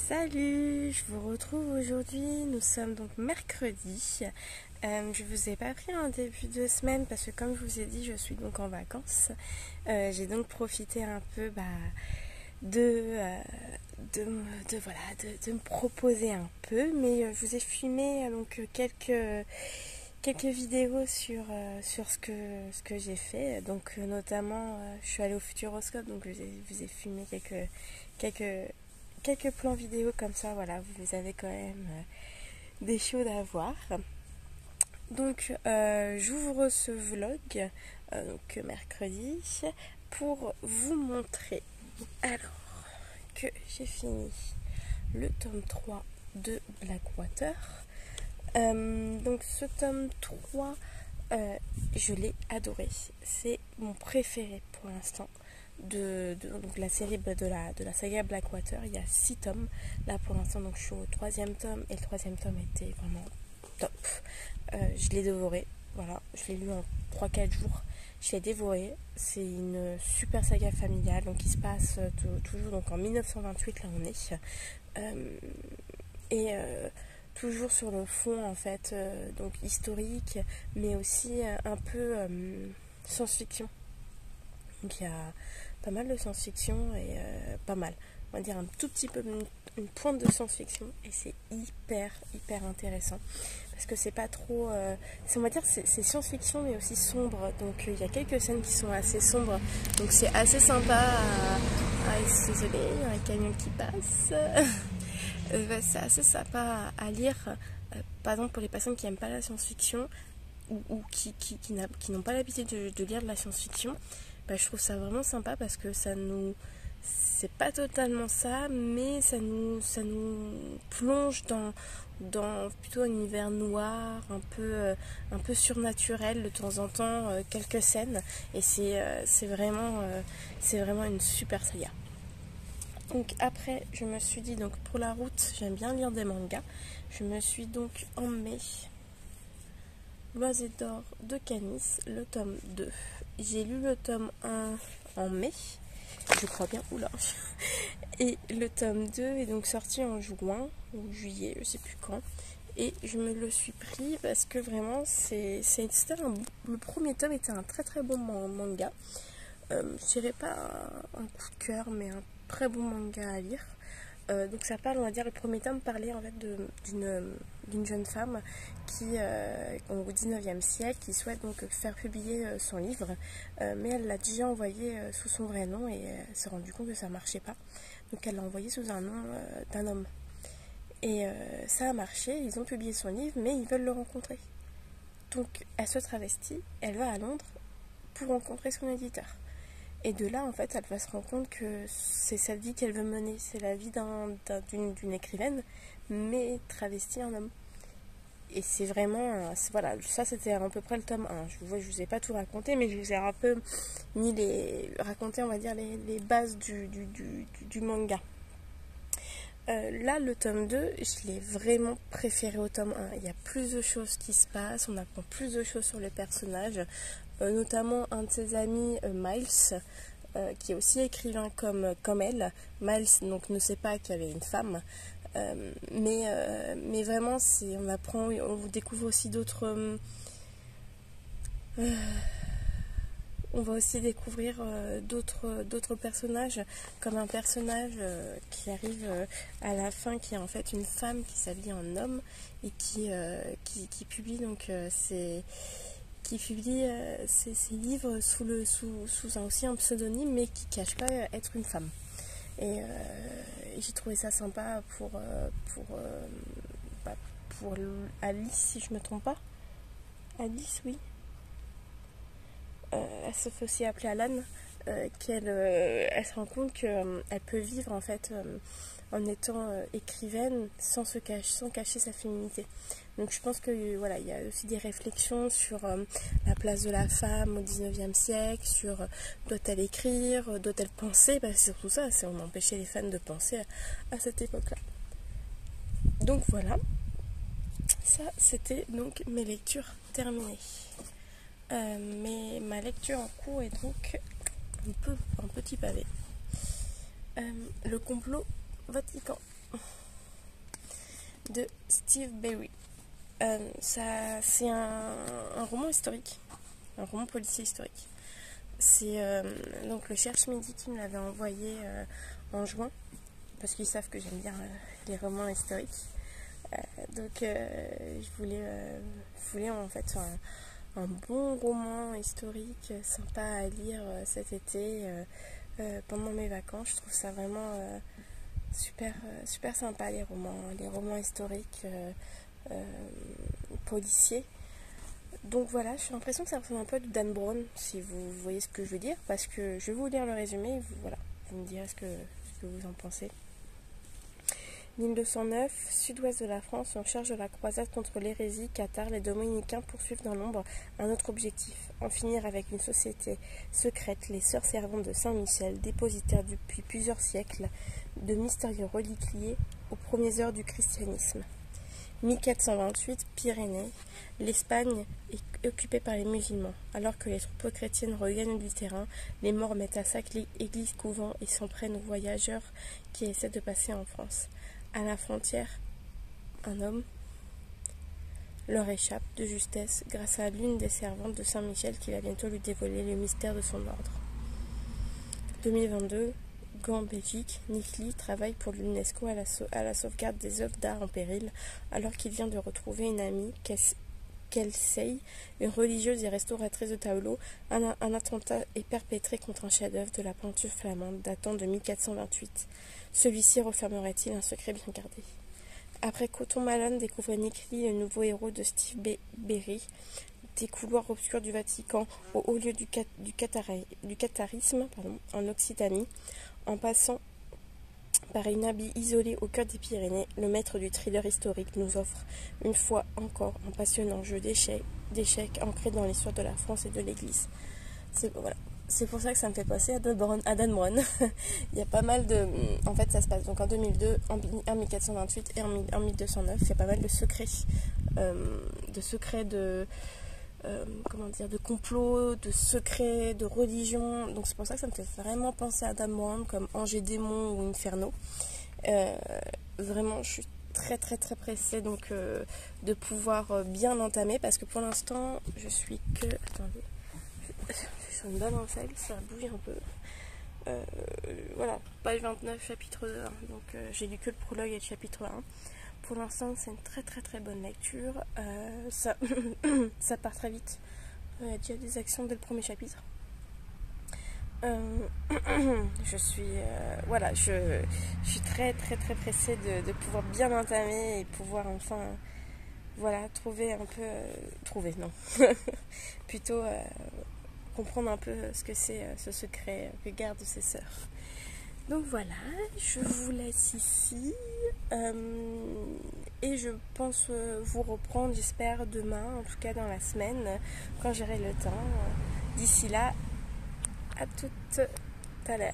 Salut, je vous retrouve aujourd'hui, nous sommes donc mercredi. Je vous ai pas pris un début de semaine parce que comme je vous ai dit, je suis donc en vacances. J'ai donc profité un peu de me proposer un peu, mais je vous ai filmé donc quelques vidéos sur ce que j'ai fait. Donc notamment, je suis allée au Futuroscope, donc je vous ai filmé quelques plans vidéo comme ça, voilà, vous avez quand même des choses à voir. Donc j'ouvre ce vlog, donc mercredi, pour vous montrer alors que j'ai fini le tome 3 de Blackwater. Donc ce tome 3, je l'ai adoré, c'est mon préféré pour l'instant. Donc la série de la saga Blackwater. Il y a 6 tomes là pour l'instant, donc je suis au 3e tome et le 3e tome était vraiment top. Je l'ai dévoré, voilà, je l'ai lu en 3-4 jours, je l'ai dévoré. C'est une super saga familiale, donc qui se passe toujours donc en 1928, là on est, toujours sur le fond en fait, donc historique, mais aussi un peu science-fiction. Donc il y a pas mal de science-fiction et pas mal, on va dire un tout petit peu, une pointe de science-fiction, et c'est hyper intéressant parce que c'est pas trop, on va dire c'est science-fiction mais aussi sombre, donc il y a quelques scènes qui sont assez sombres, donc c'est assez sympa désolé, il y a un camion qui passe. C'est assez sympa à lire, par exemple pour les personnes qui n'aiment pas la science-fiction ou qui n'ont pas l'habitude de lire de la science-fiction. Je trouve ça vraiment sympa parce que c'est pas totalement ça, mais ça nous plonge dans plutôt un univers noir, un peu surnaturel de temps en temps, quelques scènes, et c'est vraiment une super saga. Donc après, je me suis dit, donc pour la route, j'aime bien lire des mangas. Je me suis donc emmené L'Oiseau d'or de Canis, le tome 2. J'ai lu le tome 1 en mai, je crois bien, oula. Et le tome 2 est donc sorti en juin ou juillet, je sais plus quand. Et je me le suis pris parce que vraiment, le premier tome était un très bon manga. Je dirais pas un coup de cœur, mais un très bon manga à lire. Donc ça parle, on va dire, le premier tome parlait en fait d'une jeune femme qui, au 19e siècle, qui souhaite donc faire publier son livre, mais elle l'a déjà envoyé sous son vrai nom et s'est rendue compte que ça marchait pas. Donc elle l'a envoyé sous un nom d'un homme. Et ça a marché, ils ont publié son livre, mais ils veulent le rencontrer. Donc elle se travestit, elle va à Londres pour rencontrer son éditeur. Et de là, en fait, elle va se rendre compte que c'est cette vie qu'elle veut mener. C'est la vie d'une écrivaine, mais travestie en homme. Et c'est vraiment... voilà, ça c'était à peu près le tome 1. Je vous ai pas tout raconté, mais je vous ai un peu raconté, on va dire, les bases du manga. Là, le tome 2, je l'ai vraiment préféré au tome 1. Il y a plus de choses qui se passent, on apprend plus de choses sur les personnages, notamment un de ses amis, Miles, qui est aussi écrivain comme elle. Miles donc ne sait pas qu'il y avait une femme, mais vraiment, on apprend, on vous découvre aussi d'autres... on va aussi découvrir d'autres personnages, comme un personnage qui arrive à la fin, qui est en fait une femme qui s'habille en homme et qui publie donc ses livres sous aussi un pseudonyme, mais qui cache pas être une femme. Et j'ai trouvé ça sympa pour Alice, si je me trompe pas. Alice, oui. Elle se fait aussi appeler Alan, elle se rend compte qu'elle peut vivre en fait en étant écrivaine sans cacher sa féminité. Donc je pense que voilà, il y a aussi des réflexions sur la place de la femme au 19e siècle, sur doit-elle écrire, doit-elle penser, parce que c'est surtout ça, on empêchait les femmes de penser à cette époque-là. Donc voilà, ça c'était donc mes lectures terminées. Mais ma lecture en cours est donc un petit pavé. Le complot Vatican. de Steve Berry. C'est un roman historique, un roman policier historique. C'est donc le Cherche Midi qui me l'avait envoyé en juin, parce qu'ils savent que j'aime bien les romans historiques. Je voulais en fait un bon roman historique sympa à lire cet été pendant mes vacances. Je trouve ça vraiment super sympa, les romans historiques policiers. Donc voilà, j'ai l'impression que ça ressemble un peu à du Dan Brown, si vous voyez ce que je veux dire, parce que je vais vous lire le résumé et vous me direz ce que vous en pensez. 1209, sud-ouest de la France, en charge de la croisade contre l'hérésie cathare, les dominicains poursuivent dans l'ombre un autre objectif, en finir avec une société secrète, les Sœurs Servantes de Saint-Michel, dépositaires depuis plusieurs siècles de mystérieux reliquats aux premières heures du christianisme. 1428, Pyrénées, l'Espagne est occupée par les musulmans. Alors que les troupes chrétiennes regagnent du terrain, les morts mettent à sac l'église couvent et s'en prennent aux voyageurs qui essaient de passer en France. À la frontière, un homme leur échappe de justesse grâce à l'une des servantes de Saint-Michel qui va bientôt lui dévoiler le mystère de son ordre. 2022, Gand, Belgique, Nick Lee travaille pour l'UNESCO à la sauvegarde des œuvres d'art en péril alors qu'il vient de retrouver une amie, Kelsey, une religieuse et restauratrice de tableaux. Un attentat est perpétré contre un chef-d'œuvre de la peinture flamande datant de 1428. Celui-ci refermerait-il un secret bien gardé? Après Cotton Malone découvre Nick Lee, le nouveau héros de Steve Berry, des couloirs obscurs du Vatican au haut lieu du catharisme en Occitanie, en passant par une abbaye isolée au cœur des Pyrénées, le maître du thriller historique nous offre une fois encore un passionnant jeu d'échecs ancré dans l'histoire de la France et de l'Église. C'est pour ça que ça me fait penser à Dan Brown. Il y a pas mal de... En fait, ça se passe donc en 2002, en 1428 et en 1209. Il y a pas mal de secrets. De complots, de secrets, de religion. Donc c'est pour ça que ça me fait vraiment penser à Dan Brown, comme Angers Démon ou Inferno. Vraiment, je suis très pressée donc, de pouvoir bien entamer, parce que pour l'instant, je suis que... Attendez... Je suis une balancelle, ça bouge un peu. Voilà, page 29, chapitre 1. Donc j'ai lu que le prologue et le chapitre 1. Pour l'instant, c'est une très bonne lecture. Ça part très vite. Il y a déjà des actions dès le premier chapitre. Je suis très pressée de pouvoir bien entamer et pouvoir enfin trouver un peu... plutôt comprendre un peu ce que c'est ce secret que gardent ses sœurs. Donc voilà, je vous laisse ici et je pense vous reprendre, j'espère, demain, en tout cas dans la semaine, quand j'aurai le temps. D'ici là, à tout à l'heure.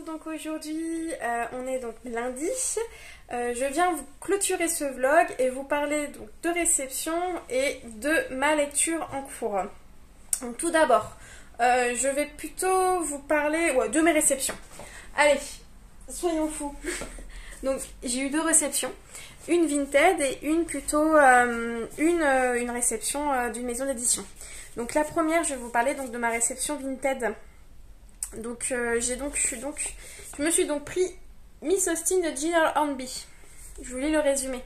Donc aujourd'hui, on est donc lundi. Je viens vous clôturer ce vlog et vous parler donc de réception et de ma lecture en cours. Donc tout d'abord, je vais plutôt vous parler de mes réceptions. Allez, soyons fous. Donc j'ai eu 2 réceptions, une Vinted et une plutôt une réception d'une maison d'édition. Donc la première, je vais vous parler donc de ma réception Vinted. Donc je me suis donc pris Miss Austen de Jane Hornby. Je vous lis le résumé.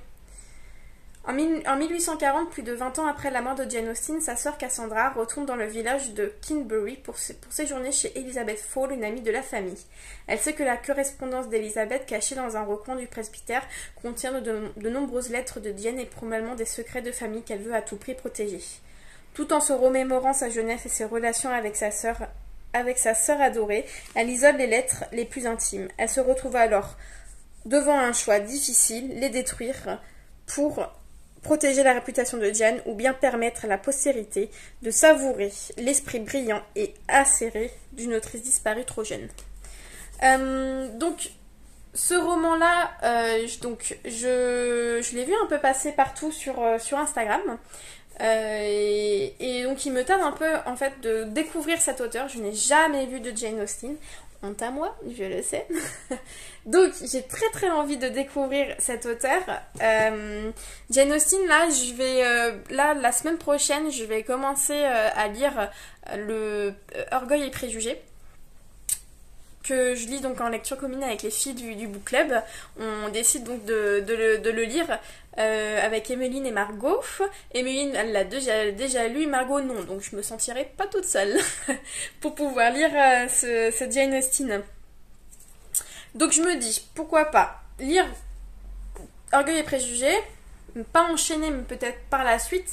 En 1840, plus de 20 ans après la mort de Jane Austen, sa sœur Cassandra retourne dans le village de Kinbury pour séjourner chez Elizabeth Fall, une amie de la famille. Elle sait que la correspondance d'Elizabeth, cachée dans un recoin du presbytère, contient de nombreuses lettres de Jane et probablement des secrets de famille qu'elle veut à tout prix protéger. Tout en se remémorant sa jeunesse et ses relations avec sa sœur adorée, elle isole les lettres les plus intimes. Elle se retrouve alors devant un choix difficile, les détruire pour protéger la réputation de Jane ou bien permettre à la postérité de savourer l'esprit brillant et acéré d'une autrice disparue trop jeune. Donc, ce roman-là, je l'ai vu un peu passer partout sur Instagram. Et donc il me tarde un peu en fait de découvrir cet auteur. Je n'ai jamais vu de Jane Austen. Honte à moi, je le sais. Donc j'ai très très envie de découvrir cet auteur. Jane Austen, là la semaine prochaine, je vais commencer à lire le Orgueil et Préjugés, que je lis donc en lecture commune avec les filles du book club. On décide donc de le lire avec Emeline et Margot. Emeline, elle l'a déjà lu, Margot non, donc je me sentirai pas toute seule pour pouvoir lire ce Jane Austen. Donc je me dis, pourquoi pas lire Orgueil et Préjugés, pas enchaîner, mais peut-être par la suite,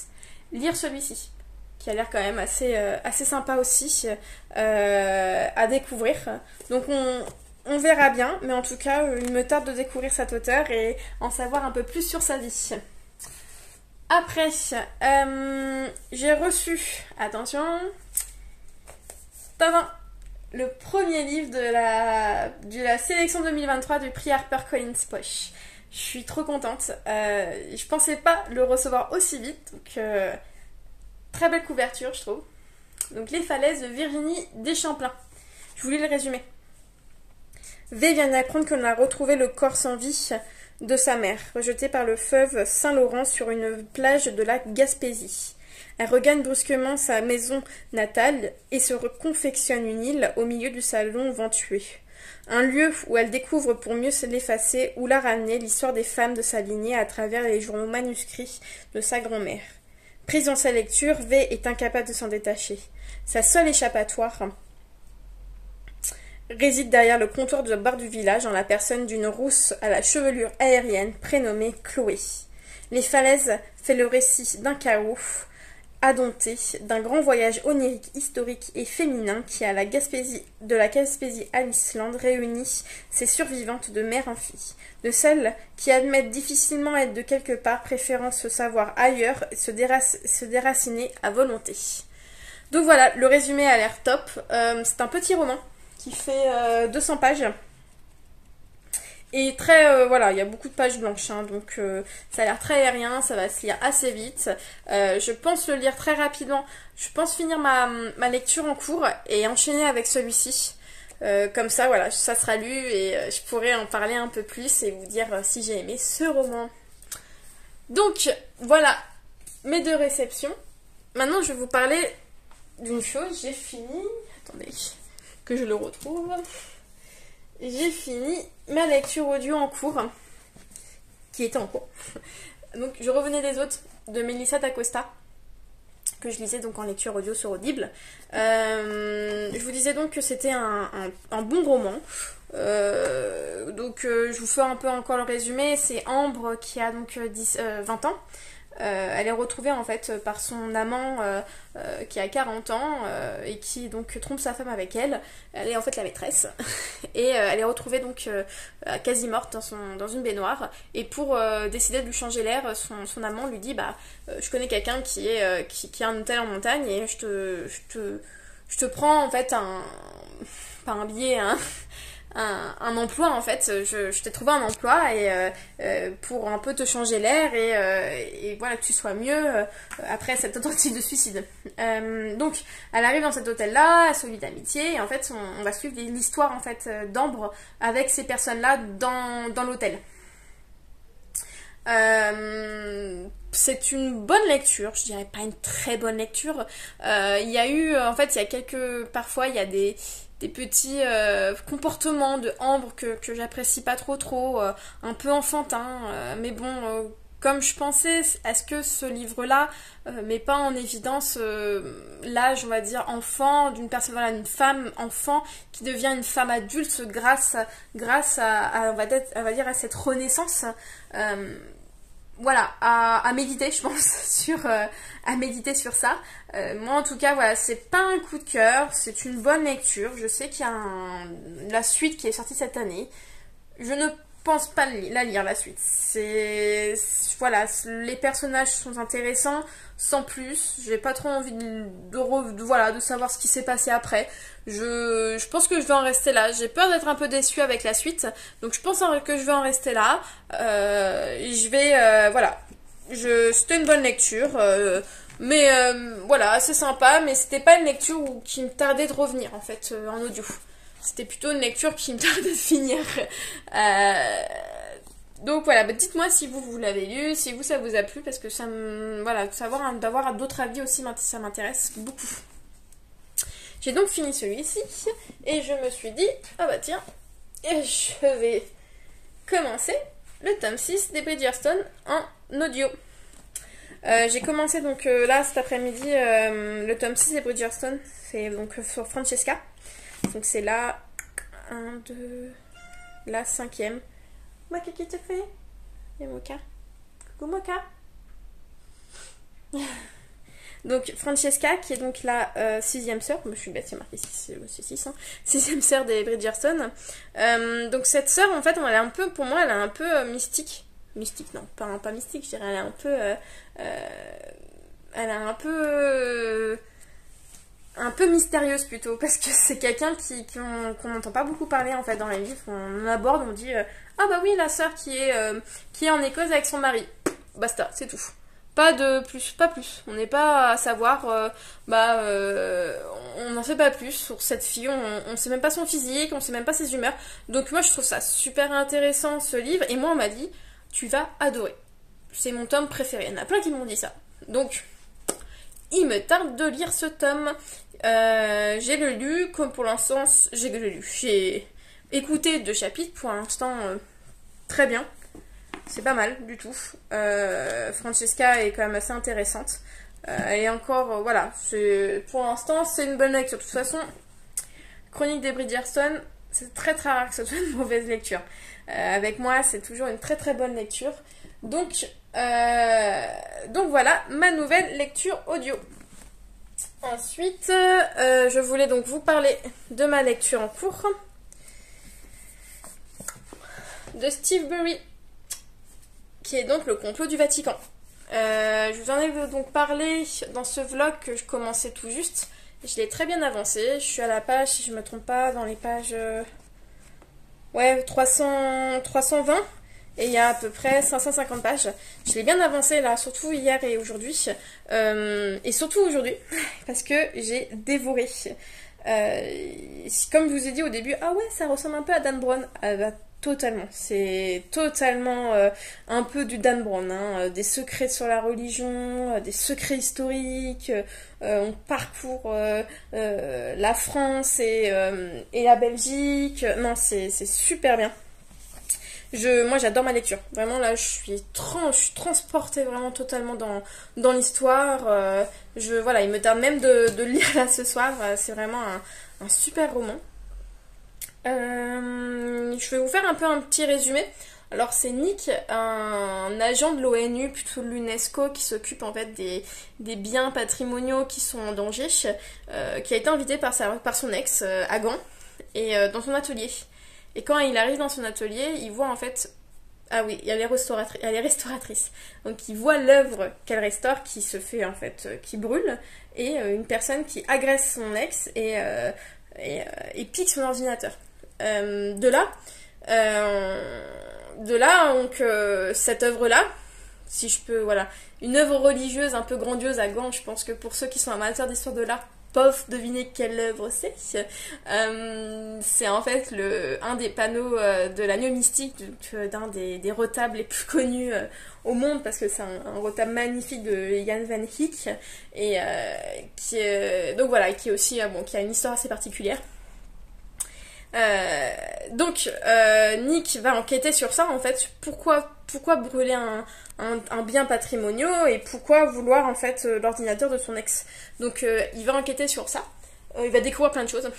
lire celui-ci, qui a l'air quand même assez sympa aussi à découvrir. Donc on verra bien, mais en tout cas, il me tarde de découvrir cet auteur et en savoir un peu plus sur sa vie. Après, j'ai reçu, attention, tadam, le premier livre de la sélection 2023 du prix HarperCollins Poche. Je suis trop contente. Je pensais pas le recevoir aussi vite, donc très belle couverture, je trouve. Donc, Les falaises de Virginie Deschamplain. Je voulais le résumer. V vient d'apprendre qu'on a retrouvé le corps sans vie de sa mère, rejeté par le fleuve Saint-Laurent sur une plage de la Gaspésie. Elle regagne brusquement sa maison natale et se reconfectionne une île au milieu du salon ventué. Un lieu où elle découvre pour mieux se l'effacer, où la ramener l'histoire des femmes de sa lignée à travers les journaux manuscrits de sa grand-mère. Prise dans sa lecture, V est incapable de s'en détacher. Sa seule échappatoire réside derrière le comptoir de bar du village en la personne d'une rousse à la chevelure aérienne prénommée Chloé. Les falaises fait le récit d'un chaos indompté, d'un grand voyage onirique, historique et féminin qui, de la Gaspésie à l'Islande, réunit ces survivantes de mère en fille, de celles qui admettent difficilement être de quelque part, préférant se savoir ailleurs et se déraciner à volonté. Donc voilà, le résumé a l'air top. C'est un petit roman qui fait 200 pages. Et très, voilà, il y a beaucoup de pages blanches, hein, donc ça a l'air très aérien, ça va se lire assez vite. Je pense le lire très rapidement. Je pense finir ma lecture en cours et enchaîner avec celui-ci. Comme ça, voilà, ça sera lu et je pourrai en parler un peu plus et vous dire si j'ai aimé ce roman. Donc, voilà mes deux réceptions. Maintenant, je vais vous parler d'une chose. J'ai fini... Attendez, que je le retrouve... J'ai fini ma lecture audio en cours, qui était en cours. Donc je revenais des autres de Melissa d'Acosta, que je lisais donc en lecture audio sur Audible. Je vous disais donc que c'était un bon roman. Je vous fais un peu encore le résumé. C'est Ambre qui a donc 20 ans. Elle est retrouvée en fait par son amant qui a 40 ans et qui donc trompe sa femme avec elle. Elle est en fait la maîtresse et elle est retrouvée donc quasi morte dans une baignoire, et pour décider de lui changer l'air, son amant lui dit je connais quelqu'un qui a un hôtel en montagne et je te prends en fait pas un billet, un emploi en fait, je t'ai trouvé un emploi et pour un peu te changer l'air et voilà, que tu sois mieux après cette tentative de suicide. Donc elle arrive dans cet hôtel là, elle se lie d'amitié et en fait on va suivre l'histoire en fait d'Ambre avec ces personnes là dans l'hôtel. C'est une bonne lecture, je dirais pas une très bonne lecture. Il y a eu en fait, parfois il y a des petits comportements de Ambre que j'apprécie pas trop, un peu enfantin, mais bon, comme je pensais, est-ce que ce livre-là met pas en évidence l'âge, on va dire, enfant d'une personne, voilà, une femme enfant qui devient une femme adulte grâce à on va dire à cette renaissance. Voilà, à méditer, je pense, à méditer sur ça. Moi, en tout cas, voilà, c'est pas un coup de cœur, c'est une bonne lecture. Je sais qu'il y a la suite qui est sortie cette année. Je ne pense pas la lire la suite. Voilà, les personnages sont intéressants, sans plus. J'ai pas trop envie de savoir ce qui s'est passé après. Je pense que je vais en rester là. J'ai peur d'être un peu déçue avec la suite, donc je pense que je vais en rester là. Voilà. C'était une bonne lecture, mais voilà, assez sympa, mais c'était pas une lecture qui me tardait de revenir en fait en audio. C'était plutôt une lecture qui me tardait de finir. Donc voilà, dites-moi si vous l'avez lu, si ça vous a plu, parce que voilà, d'avoir d'autres avis aussi, ça m'intéresse beaucoup. J'ai donc fini celui-ci, et je me suis dit, ah bah tiens, je vais commencer le tome 6 des Bridgerton en audio. J'ai commencé donc là cet après-midi le tome 6 des Bridgerton, c'est donc sur Francesca. Donc c'est la 5e. Moi, qu'est-ce que tu fais? Et Moka. Coucou Moka. Donc Francesca, qui est donc la 6e sœur, je suis bête, c'est marqué 6, c'est 6, hein, 6e sœur des Bridgerton. Donc cette sœur, en fait, elle est un peu, pour moi, elle est un peu mystique. Mystique, non, pas mystique, je dirais, elle est un peu... elle est un peu mystérieuse plutôt, parce que c'est quelqu'un qu'on n'entend pas beaucoup parler en fait dans les livres. On aborde, on dit ah bah oui, la sœur qui est en Écosse avec son mari, basta, c'est tout, pas plus, on n'est pas à savoir, on n'en sait pas plus sur cette fille, on sait même pas son physique, on sait même pas ses humeurs. Donc moi je trouve ça super intéressant ce livre, et moi on m'a dit tu vas adorer, c'est mon tome préféré. Il y en a plein qui m'ont dit ça, donc il me tarde de lire ce tome. J'ai le lu, comme pour l'instant, j'ai écouté 2 chapitres, pour l'instant, très bien. C'est pas mal du tout. Francesca est quand même assez intéressante. Elle est encore, voilà, pour l'instant, c'est une bonne lecture. De toute façon, Chronique des Bridgerton, c'est très très rare que ce soit une mauvaise lecture. Avec moi, c'est toujours une très très bonne lecture. Donc voilà, ma nouvelle lecture audio. Ensuite, je voulais donc vous parler de ma lecture en cours de Steve Bury, qui est donc Le complot du Vatican. Je vous en ai donc parlé dans ce vlog que je commençais tout juste. Je l'ai très bien avancé. Je suis à la page, si je ne me trompe pas, dans les pages 320. Et il y a à peu près 550 pages. Je l'ai bien avancé là, surtout hier et aujourd'hui. Et surtout aujourd'hui, parce que j'ai dévoré. Comme je vous ai dit au début, ah ouais, ça ressemble un peu à Dan Brown. Ah bah, totalement. C'est totalement un peu du Dan Brown. Hein. Des secrets sur la religion, des secrets historiques. On parcourt la France et la Belgique. Non, c'est super bien. Moi j'adore ma lecture, vraiment là je suis transportée vraiment totalement dans l'histoire, voilà, il me tarde même de lire là ce soir, c'est vraiment un super roman. Je vais vous faire un peu un petit résumé. Alors c'est Nick, un agent de l'ONU, plutôt de l'UNESCO, qui s'occupe en fait des biens patrimoniaux qui sont en danger, qui a été invité par son ex à Gand, et dans son atelier. Et quand il arrive dans son atelier, il voit en fait... Ah oui, il y a les restauratrices. Donc il voit l'œuvre qu'elle restaure qui se fait en fait, qui brûle, et une personne qui agresse son ex et pique son ordinateur. De là, donc cette œuvre-là, si je peux, voilà, une œuvre religieuse un peu grandiose à Gand, je pense que pour ceux qui sont amateurs d'histoire de l'art, peuvent deviner quelle œuvre c'est. C'est en fait un des panneaux de l'agneau mystique, d'un des retables les plus connus au monde, parce que c'est un retable magnifique de Jan van Eyck, et donc voilà, qui est aussi qui a une histoire assez particulière. Donc Nick va enquêter sur ça en fait, pourquoi brûler un bien patrimonial, et pourquoi vouloir en fait l'ordinateur de son ex. Donc il va enquêter sur ça, il va découvrir plein de choses,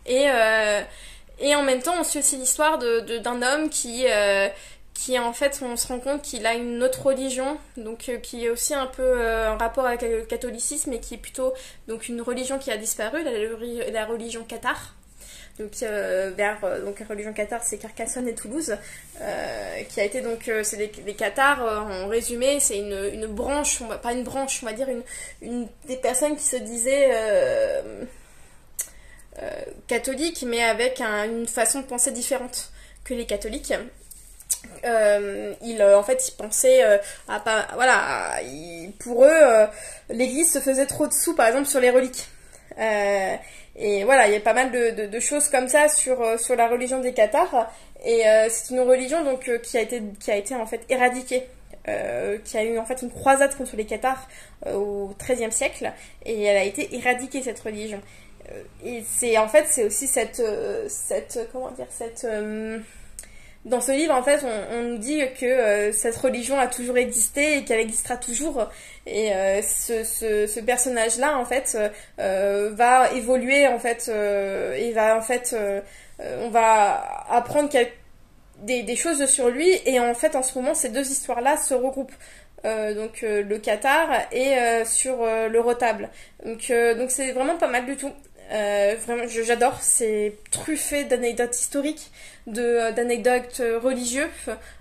et en même temps on suit aussi l'histoire d'un homme qui en fait, on se rend compte qu'il a une autre religion, donc qui est aussi un peu en rapport avec le catholicisme, et qui est plutôt donc une religion qui a disparu, la religion cathare. donc vers donc la religion cathare, c'est Carcassonne et Toulouse, qui a été donc c'est les cathares en résumé, c'est une branche, pas une branche, on va dire des personnes qui se disaient catholiques, mais avec une façon de penser différente que les catholiques. En fait, ils pensaient pour eux, l'église se faisait trop de sous, par exemple, sur les reliques. Et voilà, il y a pas mal de choses comme ça sur la religion des cathares. Et c'est une religion donc qui a été en fait éradiquée. Qui a eu en fait une croisade contre les cathares au XIIIe siècle, et elle a été éradiquée, cette religion. Et c'est aussi cette dans ce livre, en fait, on nous dit que cette religion a toujours existé et qu'elle existera toujours. Et ce personnage-là, en fait, va évoluer, en fait, et va, en fait, on va apprendre des choses sur lui. Et en fait, en ce moment, ces deux histoires-là se regroupent. Donc le cathare et sur le retable. Donc c'est vraiment pas mal du tout. Vraiment, j'adore, c'est truffé d'anecdotes historiques, d'anecdotes religieuses,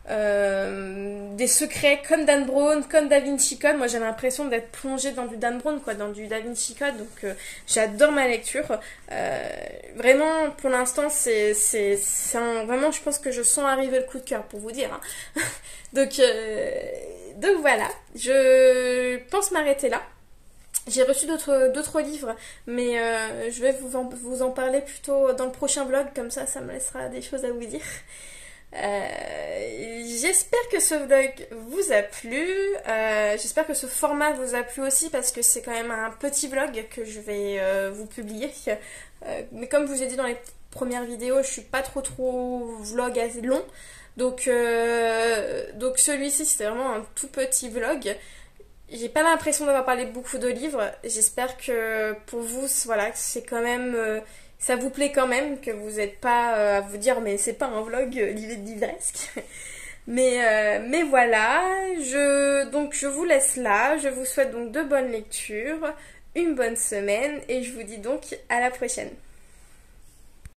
des secrets comme Dan Brown, comme Da Vinci Code. Moi, j'ai l'impression d'être plongée dans du Dan Brown, quoi, dans du Da Vinci Code, donc j'adore ma lecture. Vraiment, pour l'instant, vraiment, je pense que je sens arriver le coup de cœur, pour vous dire. Hein. donc voilà, je pense m'arrêter là. J'ai reçu d'autres livres, mais je vais vous en parler plutôt dans le prochain vlog, comme ça me laissera des choses à vous dire. J'espère que ce vlog vous a plu, j'espère que ce format vous a plu aussi, parce que c'est quand même un petit vlog que je vais vous publier. Mais comme je vous ai dit dans les premières vidéos, je suis pas trop vlog assez long, donc celui-ci c'était vraiment un tout petit vlog. J'ai pas l'impression d'avoir parlé beaucoup de livres. J'espère que pour vous, voilà, c'est quand même, ça vous plaît quand même, que vous n'êtes pas à vous dire mais c'est pas un vlog livresque. Mais voilà, donc je vous laisse là. Je vous souhaite donc de bonnes lectures, une bonne semaine, et je vous dis donc à la prochaine.